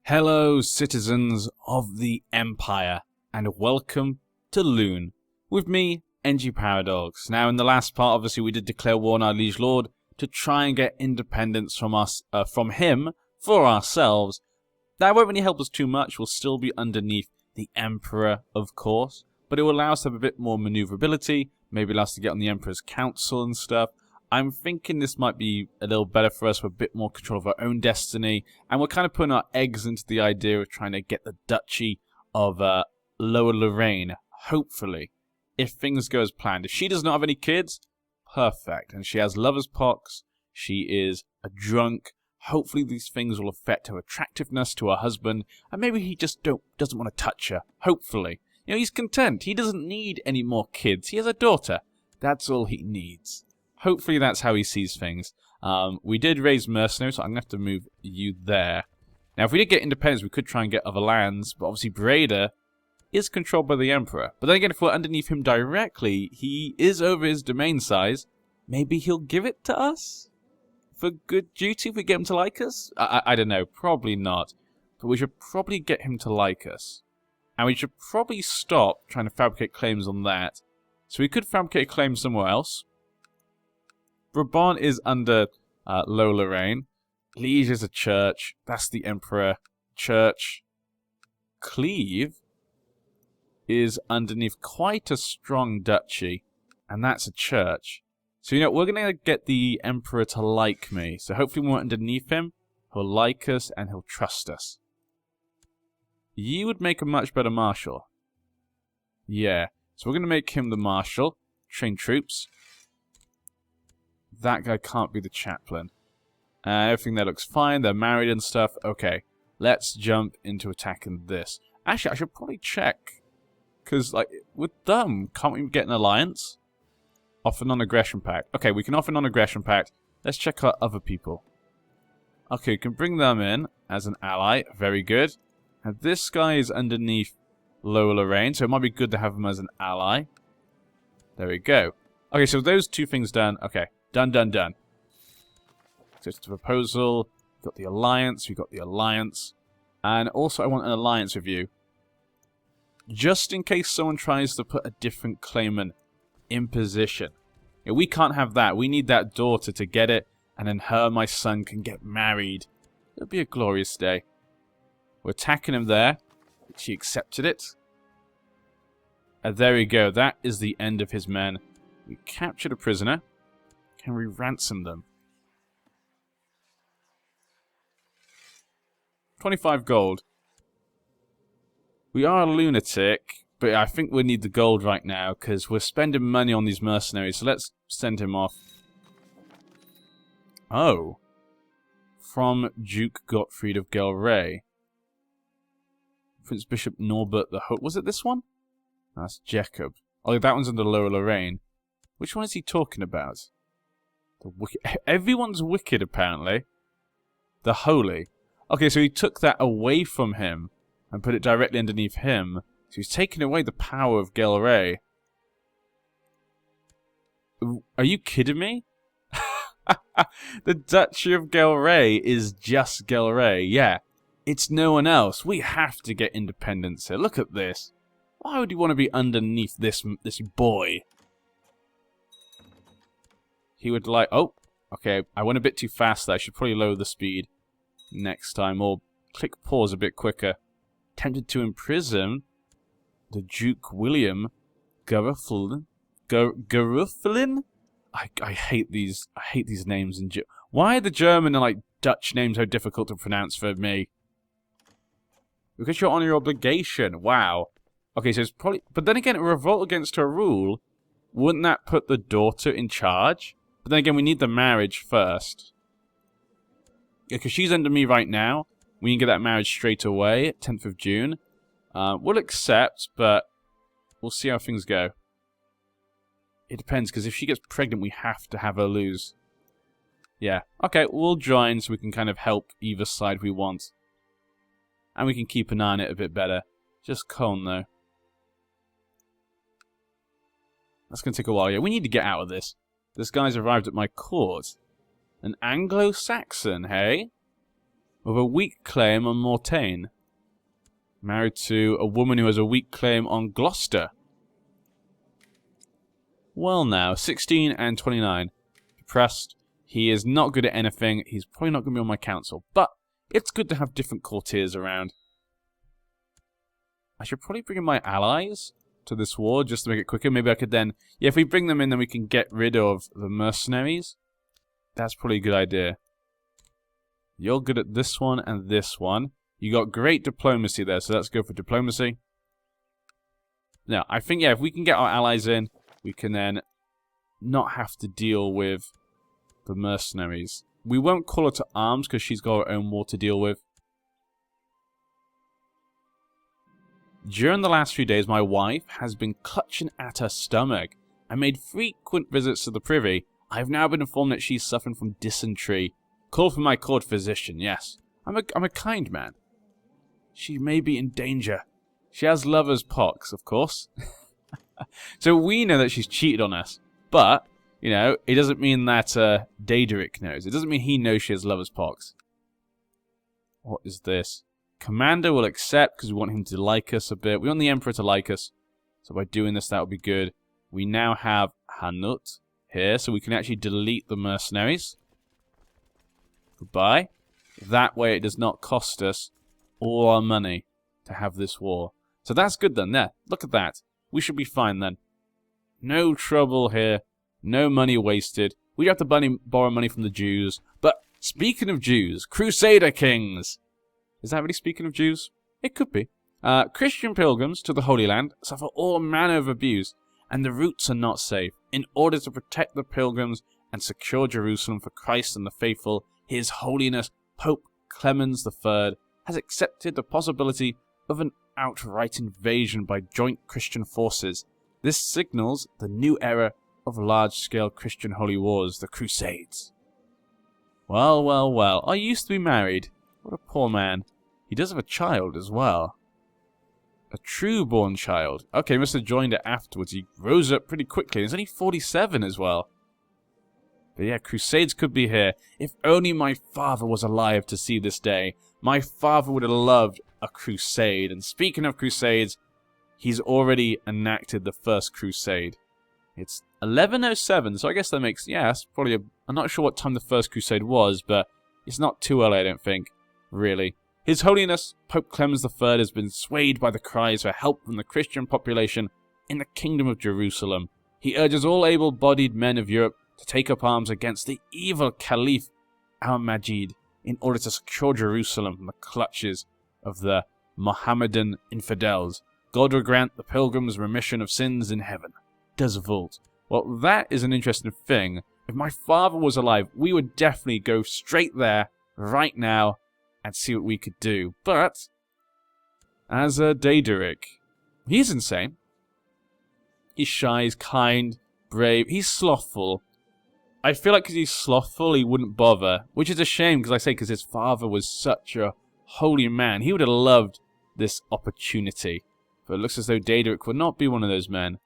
Hello, citizens of the Empire, and welcome to Loon, with me, NG Paradox. Now, in the last part, obviously, we did declare war on our liege lord to try and get independence from him for ourselves. That won't really help us too much. We'll still be underneath the Emperor, of course, but it will allow us to have a bit more maneuverability, maybe allow us to get on the Emperor's council and stuff. I'm thinking this might be a little better for us with a bit more control of our own destiny, and we're kind of putting our eggs into the idea of trying to get the Duchy of Lower Lorraine, hopefully, if things go as planned. If she does not have any kids, perfect, and she has lover's pox, she is a drunk, hopefully these things will affect her attractiveness to her husband, and maybe he just doesn't want to touch her, hopefully. You know, he's content, he doesn't need any more kids, he has a daughter, that's all he needs. Hopefully that's how he sees things. We did raise mercenaries, so I'm going to have to move you there. Now, if we did get independence, we could try and get other lands, but obviously Breda is controlled by the Emperor. But then again, if we're underneath him directly, he is over his domain size. Maybe he'll give it to us? For good duty if we get him to like us? I don't know, probably not. But we should probably get him to like us. And we should probably stop trying to fabricate claims on that. So we could fabricate a claim somewhere else. Brabant is under Lower Lorraine. Liege is a church. That's the Emperor. Church. Cleve is underneath quite a strong duchy. And that's a church. So, you know, we're going to get the Emperor to like me. So hopefully when we're underneath him, he'll like us and he'll trust us. You would make a much better marshal. Yeah. So we're going to make him the marshal. Train troops. That guy can't be the chaplain. Everything there looks fine. They're married and stuff. Okay, let's jump into attacking this. Actually, I should probably check. Because, like, with them, can't we get an alliance? Offer non-aggression pact. Okay, we can offer non-aggression pact. Let's check our other people. Okay, we can bring them in as an ally. Very good. And this guy is underneath Lower Lorraine, so it might be good to have him as an ally. There we go. Okay, so those two things done. Okay. Done. So it's the proposal. We've got the alliance. And also I want an alliance with you. Just in case someone tries to put a different claimant in position. Yeah, we can't have that. We need that daughter to get it. And then her and my son can get married. It'll be a glorious day. We're attacking him there. She accepted it. And there we go. That is the end of his men. We captured a prisoner. Can we ransom them? 25 gold. We are a lunatic, but I think we need the gold right now because we're spending money on these mercenaries. So let's send him off. Oh. From Duke Gottfried of Gelre. Prince Bishop Norbert the Hope. Was it this one? That's Jacob. Oh, that one's under Lower Lorraine. Which one is he talking about? The wicked. Everyone's wicked, apparently. The Holy. Okay, so he took that away from him and put it directly underneath him. So he's taking away the power of Gelre. Are you kidding me? The Duchy of Gelre is just Gelre. Yeah, it's no one else. We have to get independence here. Look at this. Why would you want to be underneath this boy? He would like... Oh, okay. I went a bit too fast there. I should probably lower the speed next time. Or click pause a bit quicker. Tempted to imprison the Duke William Garuflin. Garuflin? I hate these. I hate these names in Why are the German and like Dutch names so difficult to pronounce for me? Because you're on your obligation. Wow. Okay, so it's probably... But then again, a revolt against her rule, wouldn't that put the daughter in charge? But then again, we need the marriage first. Yeah, because she's under me right now. We can get that marriage straight away, 10th of June. We'll accept, but we'll see how things go. It depends, because if she gets pregnant, we have to have her lose. Yeah. Okay, we'll join so we can kind of help either side we want. And we can keep an eye on it a bit better. Just Cone, though. That's going to take a while. Yeah, we need to get out of this. This guy's arrived at my court. An Anglo-Saxon, hey? with a weak claim on Mortain. Married to a woman who has a weak claim on Gloucester. Well now, 16 and 29. Depressed. He is not good at anything. He's probably not going to be on my council. But it's good to have different courtiers around. I should probably bring in my allies to this war just to make it quicker. Maybe I could then... Yeah, if we bring them in, then we can get rid of the mercenaries. That's probably a good idea. You're good at this one and this one. You got great diplomacy there, so let's go for diplomacy. Now, I think, yeah, if we can get our allies in, we can then not have to deal with the mercenaries. We won't call her to arms because she's got her own war to deal with. During the last few days, my wife has been clutching at her stomach. I made frequent visits to the privy. I have now been informed that she's suffering from dysentery. Call for my court physician, yes. I'm a kind man. She may be in danger. She has lover's pox, of course. So we know that she's cheated on us. But, you know, it doesn't mean that Daedric knows. It doesn't mean he knows she has lover's pox. What is this? Commander will accept because we want him to like us a bit. We want the Emperor to like us. So by doing this, that would be good. We now have Hanut here, so we can actually delete the mercenaries. Goodbye. That way it does not cost us all our money to have this war. So that's good then. There. Look at that. We should be fine then. No trouble here. No money wasted. We have to borrow money from the Jews. But speaking of Jews, Crusader kings. Is that really speaking of Jews? It could be. Christian pilgrims to the Holy Land suffer all manner of abuse, and the routes are not safe. In order to protect the pilgrims and secure Jerusalem for Christ and the faithful, His Holiness Pope Clemens III has accepted the possibility of an outright invasion by joint Christian forces. This signals the new era of large-scale Christian holy wars, the Crusades. Well, well, well. I used to be married. What a poor man. He does have a child as well. A true-born child. Okay, he must have joined it afterwards. He rose up pretty quickly. He's only 47 as well. But yeah, Crusades could be here. If only my father was alive to see this day. My father would have loved a crusade. And speaking of crusades, he's already enacted the first crusade. It's 1107, so I guess that makes... Yeah, that's probably a... I'm not sure what time the first crusade was, but it's not too early, I don't think. Really. His Holiness, Pope Clemens III, has been swayed by the cries for help from the Christian population in the Kingdom of Jerusalem. He urges all able-bodied men of Europe to take up arms against the evil Caliph al-Majid in order to secure Jerusalem from the clutches of the Mohammedan infidels. God will grant the pilgrims remission of sins in heaven. Does vault. Well, that is an interesting thing. If my father was alive, we would definitely go straight there, right now, and see what we could do. But, as a Daedric, he's insane. He's shy, he's kind, brave, he's slothful. I feel like because he's slothful, he wouldn't bother. Which is a shame, because his father was such a holy man. He would have loved this opportunity. But it looks as though Daedric would not be one of those men.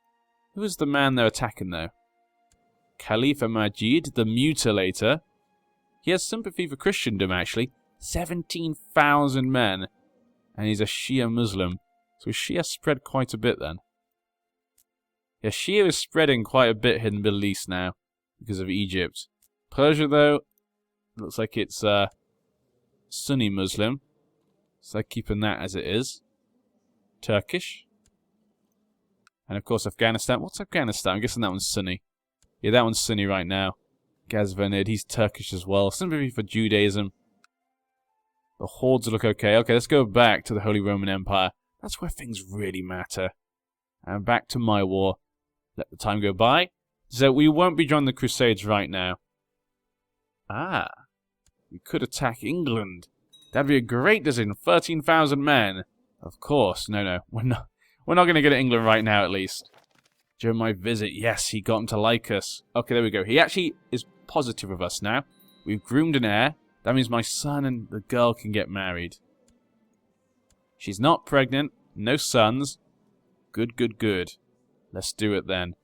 Who is the man they're attacking, though? Caliph Majid, the Mutilator. He has sympathy for Christendom, actually. 17,000 men. And he's a Shia Muslim. So Shia spread quite a bit, then. Yeah, Shia is spreading quite a bit in the Middle East now. Because of Egypt. Persia, though, looks like it's Sunni Muslim. So they're keeping that as it is. Turkish. And of course Afghanistan. What's Afghanistan? I'm guessing that one's Sunni. Yeah, that one's Sunni right now. Gazvanid, he's Turkish as well. Sympathy for Judaism. The hordes look okay. Okay, let's go back to the Holy Roman Empire. That's where things really matter. And back to my war. Let the time go by. So we won't be joining the Crusades right now. Ah. We could attack England. That'd be a great decision. 13,000 men. Of course. No. We're not going to get to England right now, at least. During my visit, yes, he got him to like us. Okay, there we go. He actually is positive of us now. We've groomed an heir. That means my son and the girl can get married. She's not pregnant. No sons. Good, good, good. Let's do it then.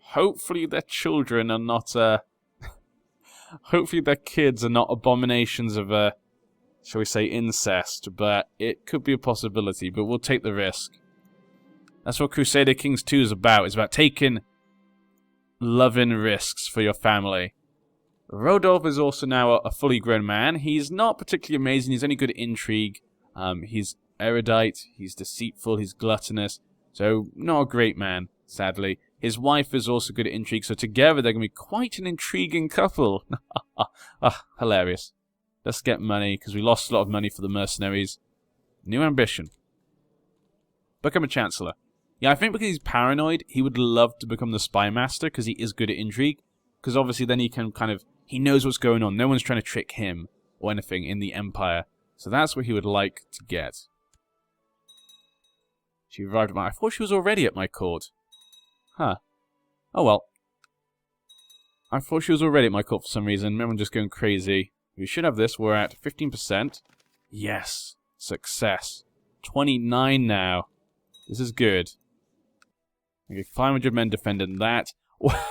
Hopefully their children are not, hopefully their kids are not abominations of, shall we say, incest, but it could be a possibility, but we'll take the risk. That's what Crusader Kings 2 is about. It's about taking loving risks for your family. Rodolph is also now a fully grown man. He's not particularly amazing. He's only good at intrigue. He's erudite. He's deceitful. He's gluttonous. So, not a great man, sadly. His wife is also good at intrigue. So, together, they're going to be quite an intriguing couple. Hilarious. Let's get money, because we lost a lot of money for the mercenaries. New ambition. Become a chancellor. Yeah, I think because he's paranoid, he would love to become the spy master, because he is good at intrigue. Because obviously then he can kind of... He knows what's going on. No one's trying to trick him or anything in the Empire. So that's what he would like to get. She arrived at my... I thought she was already at my court. Huh. Oh well. I thought she was already at my court for some reason. Everyone's just going crazy. We should have this. We're at 15%. Yes. Success. 29 now. This is good. Okay, 500 men defending that. What?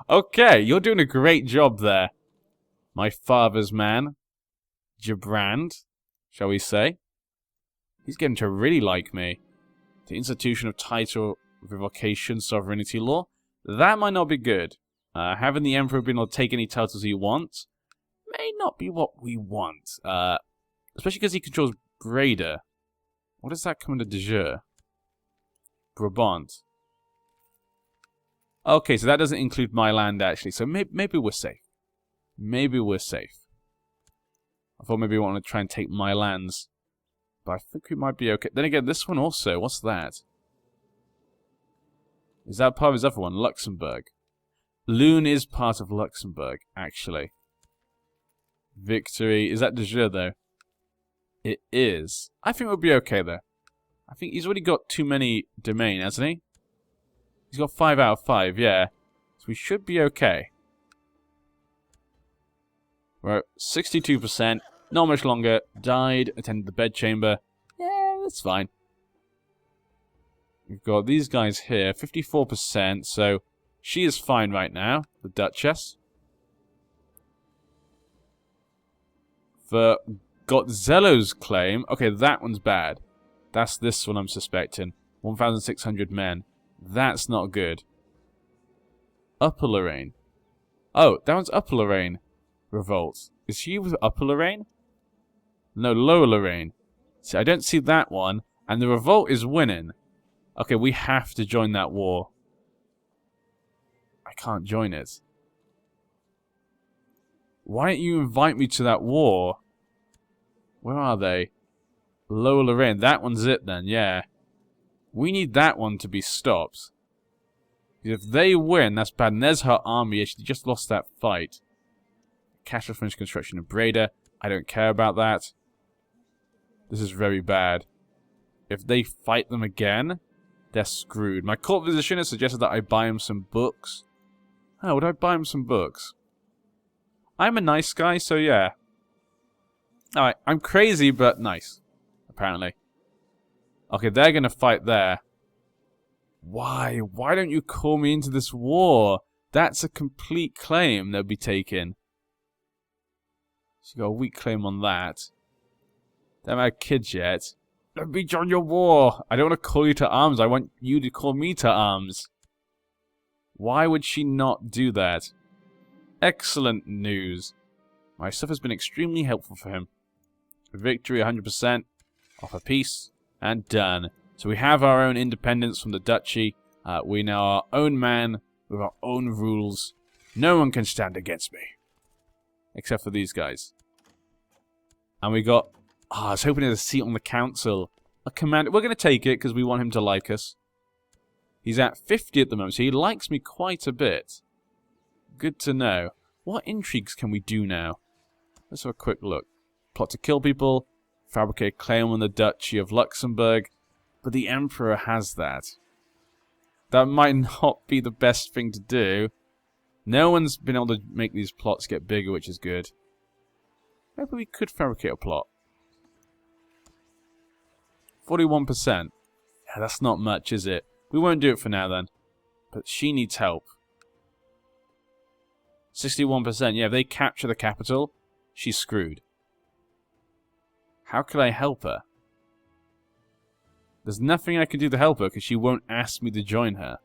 Okay, you're doing a great job there. My father's man. Gibrand, shall we say. He's getting to really like me. The institution of title revocation sovereignty law. That might not be good. Having the emperor being able to take any titles he wants may not be what we want. Especially because he controls Breda. What does that come under de jure? Brabant. Okay, so that doesn't include my land, actually. So maybe we're safe. Maybe we're safe. I thought maybe we want to try and take my lands. But I think we might be okay. Then again, this one also. What's that? Is that part of his other one? Luxembourg. Loon is part of Luxembourg, actually. Victory. Is that de jure, though? It is. I think we'll be okay, though. I think he's already got too many domain, hasn't he? He's got 5 out of 5, yeah. So we should be okay. We're at 62%. Not much longer. Died. Attended the bedchamber. Yeah, that's fine. We've got these guys here. 54%. So she is fine right now. The Duchess. For Gotzello's claim. Okay, that one's bad. That's this one I'm suspecting. 1,600 men. That's not good. Upper Lorraine. Oh, that one's Upper Lorraine. Revolt. Is she with Upper Lorraine? No, Lower Lorraine. See, I don't see that one. And the revolt is winning. Okay, we have to join that war. I can't join it. Why don't you invite me to that war? Where are they? Lower Lorraine. That one's it then, yeah. We need that one to be stopped. If they win, that's bad. And there's her army. She just lost that fight. Castro finished construction of Breda. I don't care about that. This is very bad. If they fight them again, they're screwed. My court physician has suggested that I buy him some books. Oh, would I buy him some books? I'm a nice guy, so yeah. Alright, I'm crazy, but nice. Apparently. Okay, they're gonna fight there. Why? Why don't you call me into this war? That's a complete claim they'll be taking. She's got a weak claim on that. They haven't had kids yet. Let me join your war. I don't want to call you to arms. I want you to call me to arms. Why would she not do that? Excellent news. My stuff has been extremely helpful for him. Victory 100%. Offer peace. And done. So we have our own independence from the duchy. We now are our own man with our own rules. No one can stand against me. Except for these guys. And we got... I was hoping there's a seat on the council. A commander. We're going to take it because we want him to like us. He's at 50 at the moment, so he likes me quite a bit. Good to know. What intrigues can we do now? Let's have a quick look. Plot to kill people. Fabricate a claim on the Duchy of Luxembourg. But the Emperor has that. That might not be the best thing to do. No one's been able to make these plots get bigger, which is good. Maybe we could fabricate a plot. 41%. Yeah, that's not much, is it? We won't do it for now, then. But she needs help. 61%. Yeah, if they capture the capital, she's screwed. How could I help her? There's nothing I can do to help her because she won't ask me to join her.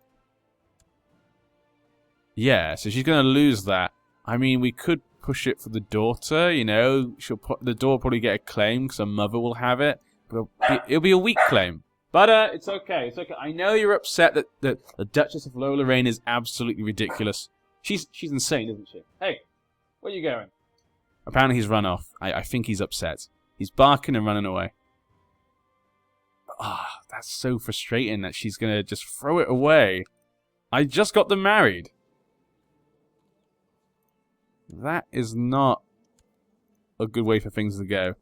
Yeah, so she's going to lose that. I mean, we could push it for the daughter, you know. The daughter will probably get a claim because her mother will have it. But it'll be a weak claim. But it's okay. It's okay. I know you're upset that the Duchess of Low-Lorraine is absolutely ridiculous. She's insane, isn't she? Hey, where are you going? Apparently he's run off. I think he's upset. He's barking and running away. Ah, that's so frustrating that she's going to just throw it away. I just got them married. That is not a good way for things to go.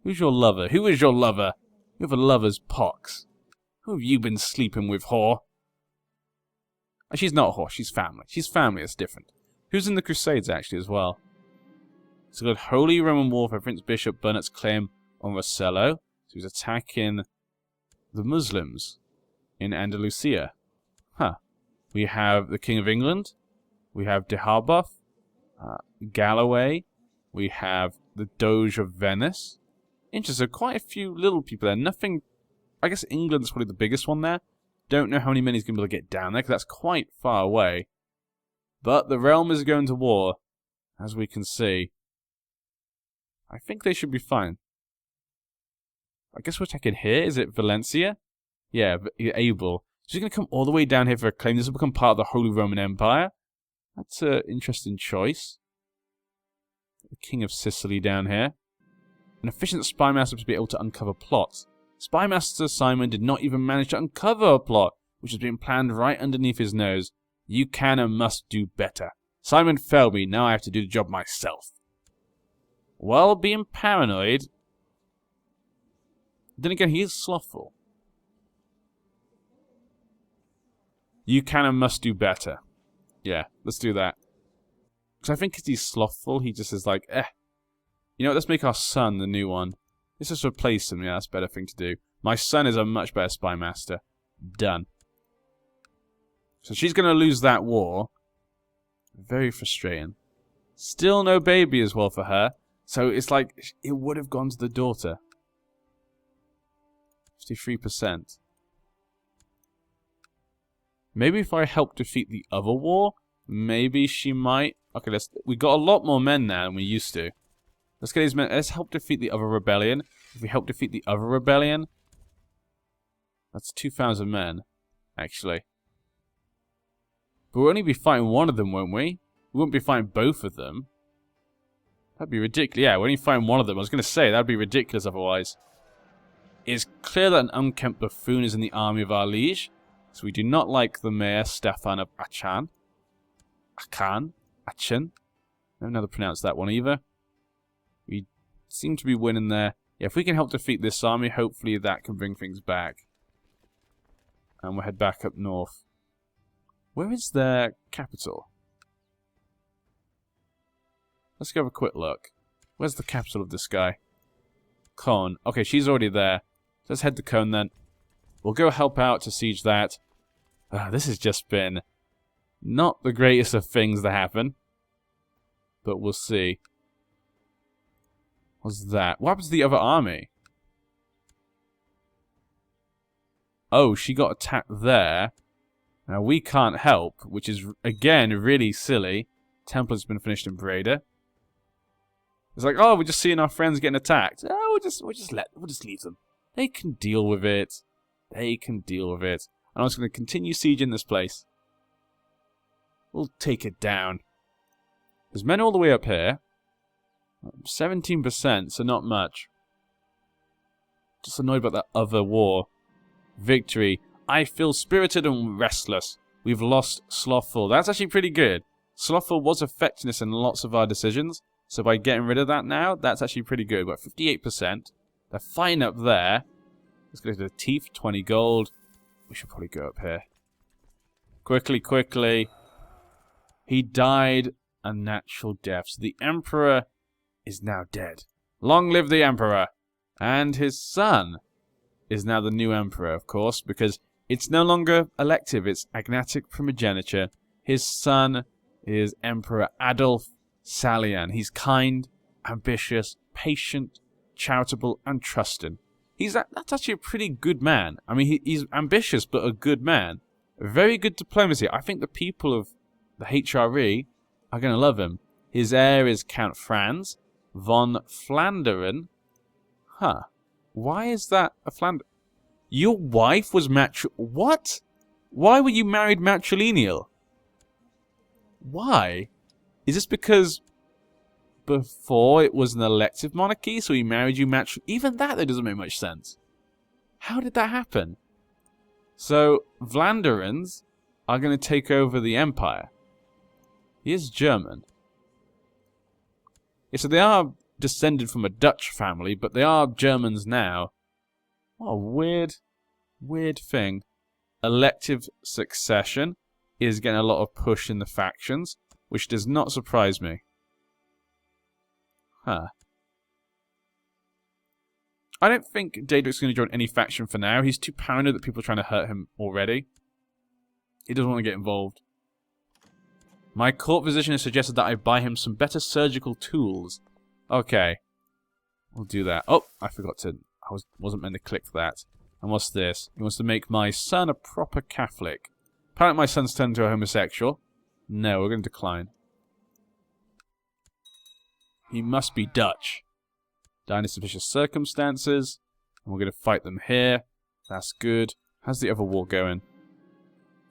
Who's your lover? Who is your lover? You have a lover's pox. Who have you been sleeping with, whore? She's not a whore, she's family. She's family, it's different. Who's in the Crusades, actually, as well? It's got Holy Roman Warfare, Prince Bishop Bernard's claim on Rossello. So he's attacking the Muslims in Andalusia. Huh. We have the King of England. We have Deharbov. Galloway. We have the Doge of Venice. Interesting, quite a few little people there. Nothing... I guess England's probably the biggest one there. Don't know how many men he's going to be able to get down there, because that's quite far away. But the realm is going to war, as we can see. I think they should be fine. I guess we're checking here. Is it Valencia? Yeah, able. So he's going to come all the way down here for a claim. This will become part of the Holy Roman Empire. That's an interesting choice. The King of Sicily down here. An efficient spy master to be able to uncover plots. Spy Master Simon did not even manage to uncover a plot, which has been planned right underneath his nose. You can and must do better. Simon failed me, now I have to do the job myself. Well, being paranoid... Then again, he is slothful. You can and must do better. Yeah, let's do that. Because I think because he's slothful, he just is like, You know what, let's make our son the new one. Let's just replace him, yeah, that's a better thing to do. My son is a much better spy master. Done. So she's going to lose that war. Very frustrating. Still no baby as well for her. So it's like, it would have gone to the daughter. 53%. Maybe if I help defeat the other war, maybe she might... Okay, we got a lot more men now than we used to. Let's get these men. Let's help defeat the other rebellion. If we help defeat the other rebellion, that's 2,000 men, actually. But we'll only be fighting one of them, won't we? We won't be fighting both of them. That'd be ridiculous. Yeah, we're only fighting one of them. I was going to say, that'd be ridiculous otherwise. It's clear that an unkempt buffoon is in the army of our liege, so we do not like the mayor, Stefan of Aachen. I don't know how to pronounce that one either. We seem to be winning there. Yeah, if we can help defeat this army, hopefully that can bring things back. And we'll head back up north. Where is their capital? Let's go have a quick look. Where's the capital of this guy? Cone. Okay, she's already there. Let's head to Cone then. We'll go help out to siege that. This has just been not the greatest of things to happen. But we'll see. What's that? What happens to the other army? Oh, she got attacked there. Now we can't help, which is, again, really silly. Templar's been finished in Breda. It's like, oh, we're just seeing our friends getting attacked. Oh, we'll just leave them. They can deal with it. They can deal with it. And I'm just going to continue sieging this place. We'll take it down. There's men all the way up here. 17%, so not much. Just annoyed about that other war. Victory. I feel spirited and restless. We've lost Slothful. That's actually pretty good. Slothful was affecting us in lots of our decisions. So by getting rid of that now, that's actually pretty good. We're at 58%. They're fine up there. Let's go to the teeth. 20 gold. We should probably go up here. Quickly, quickly. He died a natural death. So the Emperor is now dead. Long live the Emperor! And his son is now the new Emperor, of course, because it's no longer elective, it's agnatic primogeniture. His son is Emperor Adolf Salian. He's kind, ambitious, patient, charitable, and trusting. That's actually a pretty good man. I mean, he's ambitious, but a good man. Very good diplomacy. I think the people of the HRE are going to love him. His heir is Count Franz von Flandern. Huh. Why is that a Flandern? Your wife was What? Why were you married matrilineal? Why? Is this because before it was an elective monarchy, so he married you Even that doesn't make much sense. How did that happen? So, Vlanderans are going to take over the empire. He is German. Yeah, so they are descended from a Dutch family, but they are Germans now. What a weird thing. Elective succession is getting a lot of push in the factions, which does not surprise me. Huh. I don't think Daedric's going to join any faction for now. He's too paranoid that people are trying to hurt him already. He doesn't want to get involved. My court physician has suggested that I buy him some better surgical tools. Okay. We'll do that. Oh, I forgot to... I wasn't meant to click that. And what's this? He wants to make my son a proper Catholic. Apparently my son's turned into a homosexual. No, we're going to decline. He must be Dutch. Die in suspicious circumstances. And we're going to fight them here. That's good. How's the other war going?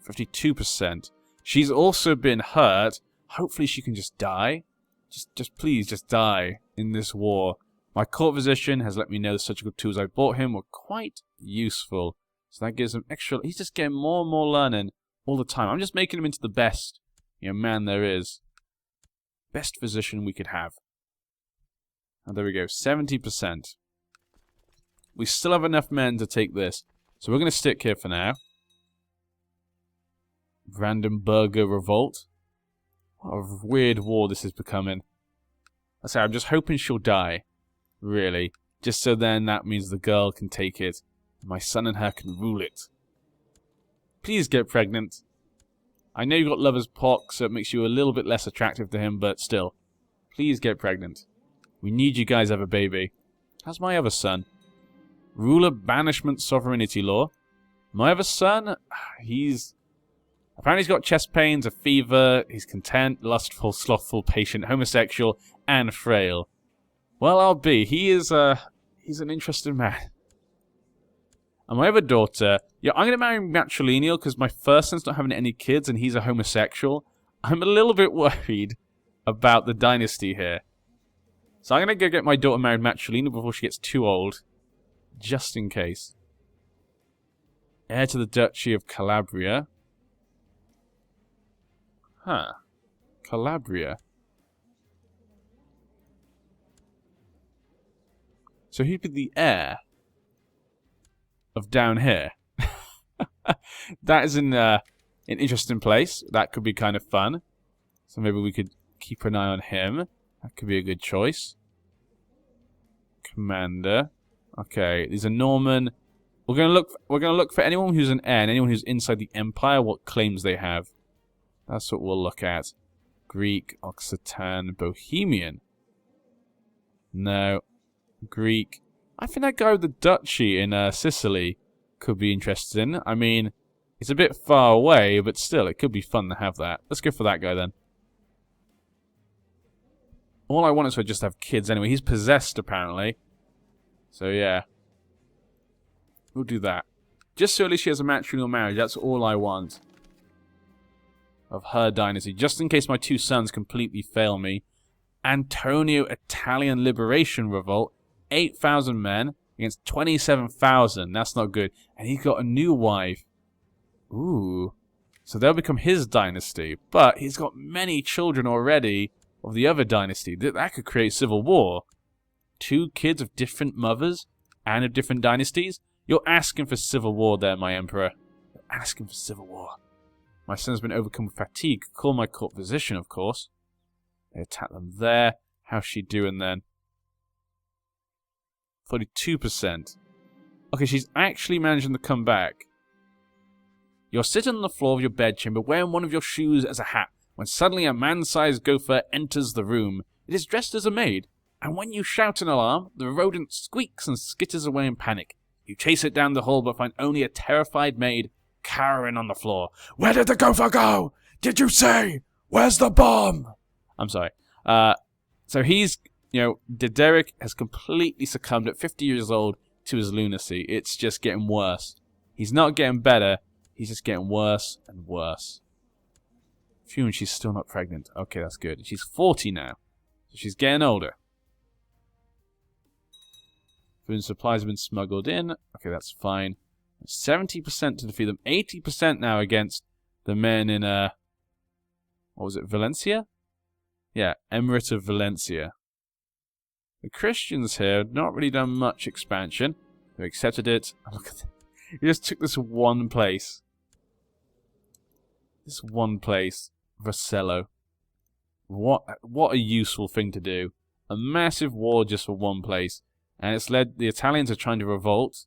52%. She's also been hurt. Hopefully she can just die. Just please, just die in this war. My court physician has let me know the surgical tools I bought him were quite useful. So that gives him extra... He's just getting more and more learning all the time. I'm just making him into the best man there is. Best physician we could have. And there we go, 70%. We still have enough men to take this. So we're going to stick here for now. Brandenburger Revolt. What a weird war this is becoming. I say, I'm just hoping she'll die. Really. Just so then that means the girl can take it. And my son and her can rule it. Please get pregnant. I know you've got lover's pox, so it makes you a little bit less attractive to him, but still. Please get pregnant. We need you guys to have a baby. How's my other son? Ruler banishment sovereignty law. My other son, apparently he's got chest pains, a fever, he's content, lustful, slothful, patient, homosexual, and frail. Well, I'll be. He's an interesting man. And my other daughter, yeah, I'm going to marry matrilineal because my first son's not having any kids and he's a homosexual. I'm a little bit worried about the dynasty here. So I'm going to go get my daughter married matrilineal before she gets too old. Just in case. Heir to the Duchy of Calabria. Huh. Calabria. So he'd be the heir of down here. That is an interesting place. That could be kind of fun. So maybe we could keep an eye on him. That could be a good choice. Commander. Okay, these are Norman. We're gonna look for anyone who's an heir and anyone who's inside the Empire, what claims they have. That's what we'll look at. Greek, Occitan, Bohemian. No. Greek. I think that guy with the duchy in Sicily could be interesting. I mean, it's a bit far away, but still, it could be fun to have that. Let's go for that guy then. All I want is to just have kids anyway. He's possessed, apparently. So, yeah. We'll do that. Just so at least she has a matrimonial marriage, that's all I want. Of her dynasty. Just in case my two sons completely fail me. Antonio Italian Liberation Revolt. 8,000 men against 27,000. That's not good. And he got a new wife. Ooh. So they'll become his dynasty. But he's got many children already of the other dynasty. That could create civil war. 2 kids of different mothers and of different dynasties. You're asking for civil war there, my emperor. You're asking for civil war. My son's been overcome with fatigue. Call my court physician, of course. They attack them there. How's she doing then? 42%. Okay, she's actually managing to come back. You're sitting on the floor of your bedchamber wearing one of your shoes as a hat when suddenly a man-sized gopher enters the room. It is dressed as a maid. and when you shout an alarm, the rodent squeaks and skitters away in panic. You chase it down the hall but find only a terrified maid cowering on the floor. Where did the gopher go? Did you say? Where's the bomb? I'm sorry. So he's, Derek has completely succumbed at 50 years old to his lunacy. It's just getting worse. He's not getting better. He's just getting worse and worse. Phew, and she's still not pregnant. Okay, that's good. She's 40 now. So she's getting older. Food and supplies have been smuggled in. Okay, that's fine. 70% to defeat them. 80% now against the men in, what was it, Valencia? Yeah, Emirate of Valencia. The Christians here have not really done much expansion. They accepted it. Oh, look at that. He just took this one place. This one place. Vercello. What a useful thing to do. A massive war just for one place. And it's led... The Italians are trying to revolt.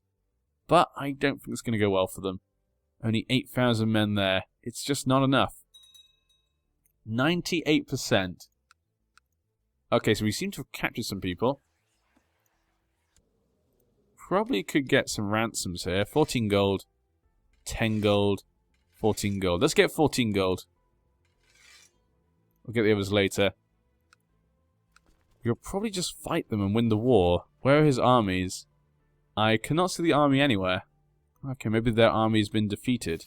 But I don't think it's going to go well for them. Only 8,000 men there. It's just not enough. 98%. Okay, so we seem to have captured some people. Probably could get some ransoms here. 14 gold. 10 gold. 14 gold. Let's get 14 gold. We'll get the others later. You'll probably just fight them and win the war. Where are his armies? I cannot see the army anywhere. Okay, maybe their army's been defeated.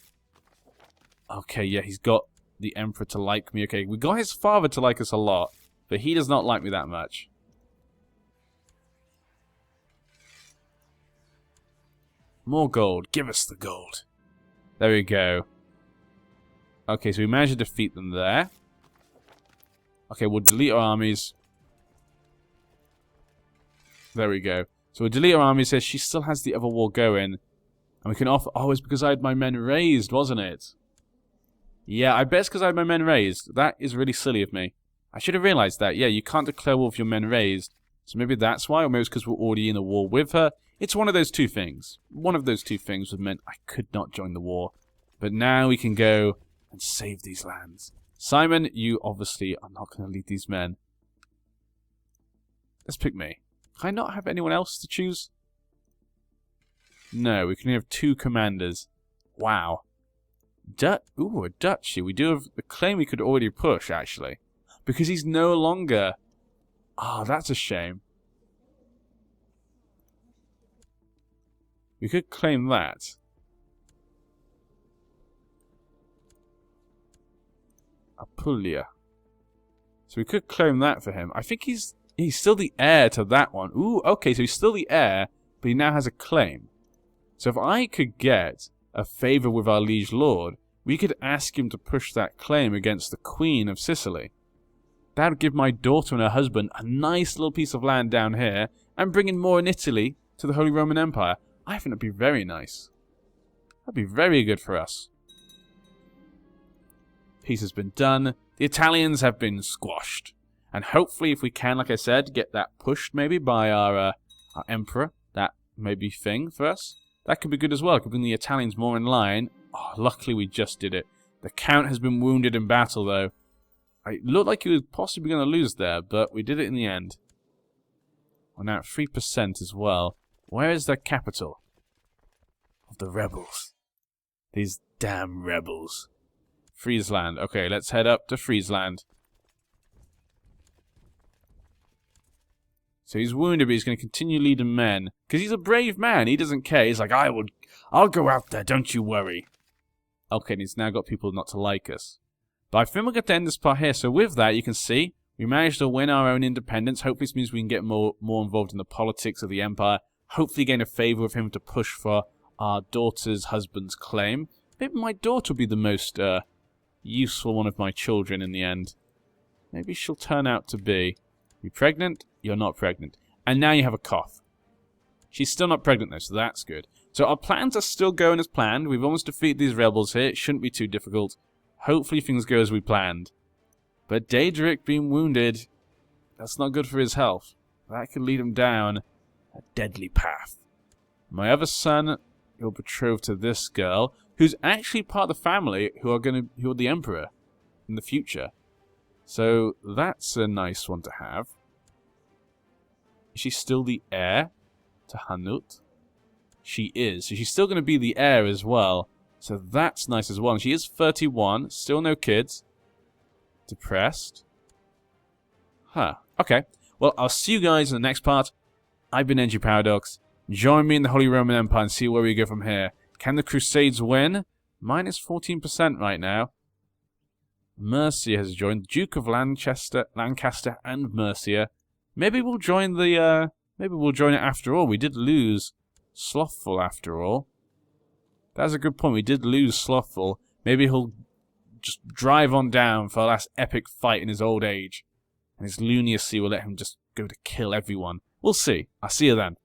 Okay, yeah, he's got the Emperor to like me. Okay, we got his father to like us a lot, but he does not like me that much. More gold. Give us the gold. There we go. Okay, so we managed to defeat them there. Okay, we'll delete our armies. There we go. So we'll delete our army. Says she still has the other war going. And we can offer... Oh, it's because I had my men raised, wasn't it? Yeah, I bet it's because I had my men raised. That is really silly of me. I should have realized that. Yeah, you can't declare war with your men raised. So maybe that's why, or maybe it's because we're already in a war with her. It's one of those two things. One of those two things would meant I could not join the war. But now we can go and save these lands. Simon, you obviously are not going to lead these men. Let's pick me. Can I not have anyone else to choose? No, we can only have 2 commanders. Wow. Ooh, a duchy. We do have the claim we could already push, actually. Because he's no longer... Oh, that's a shame. We could claim that. Apulia. So we could claim that for him. I think he's still the heir to that one. Ooh, okay, so he's still the heir, but he now has a claim. So if I could get a favour with our liege lord, we could ask him to push that claim against the Queen of Sicily. That would give my daughter and her husband a nice little piece of land down here, and bring in more in Italy to the Holy Roman Empire. I think that'd be very nice. That'd be very good for us. Peace has been done. The Italians have been squashed. And hopefully, if we can, like I said, get that pushed maybe by our emperor, that maybe thing for us, that could be good as well. It could bring the Italians more in line. Oh, luckily we just did it. The Count has been wounded in battle, though. It looked like he was possibly going to lose there, but we did it in the end. We're now at 3% as well. Where is the capital of the rebels? These damn rebels. Friesland. Okay, let's head up to Friesland. So he's wounded, but he's going to continue leading men. Because he's a brave man. He doesn't care. He's like, I'll go out there, don't you worry. Okay, and he's now got people not to like us. But I think we're going to end this part here. So with that, you can see, we managed to win our own independence. Hopefully this means we can get more involved in the politics of the empire. Hopefully gain a favour with him to push for our daughter's husband's claim. Maybe my daughter will be the most useful one of my children in the end. Maybe she'll turn out to be. You pregnant? You're not pregnant. And now you have a cough. She's still not pregnant though, so that's good. So our plans are still going as planned. We've almost defeated these rebels here. It shouldn't be too difficult. Hopefully things go as we planned. But Daedric being wounded, that's not good for his health. That could lead him down a deadly path. My other son, he'll betroth to this girl, who's actually part of the family who are the emperor in the future. So that's a nice one to have. Is she still the heir to Hanut? She is. So she's still going to be the heir as well. So that's nice as well. And she is 31. Still no kids. Depressed. Huh. Okay. Well, I'll see you guys in the next part. I've been NG Paradox. Join me in the Holy Roman Empire and see where we go from here. Can the Crusades win? Minus 14% right now. Mercia has joined. Duke of Lancaster and Mercia. Maybe we'll join the, maybe we'll join it after all. We did lose Slothful after all. That's a good point. We did lose Slothful. Maybe he'll just drive on down for a last epic fight in his old age. And his lunacy will let him just go to kill everyone. We'll see. I'll see you then.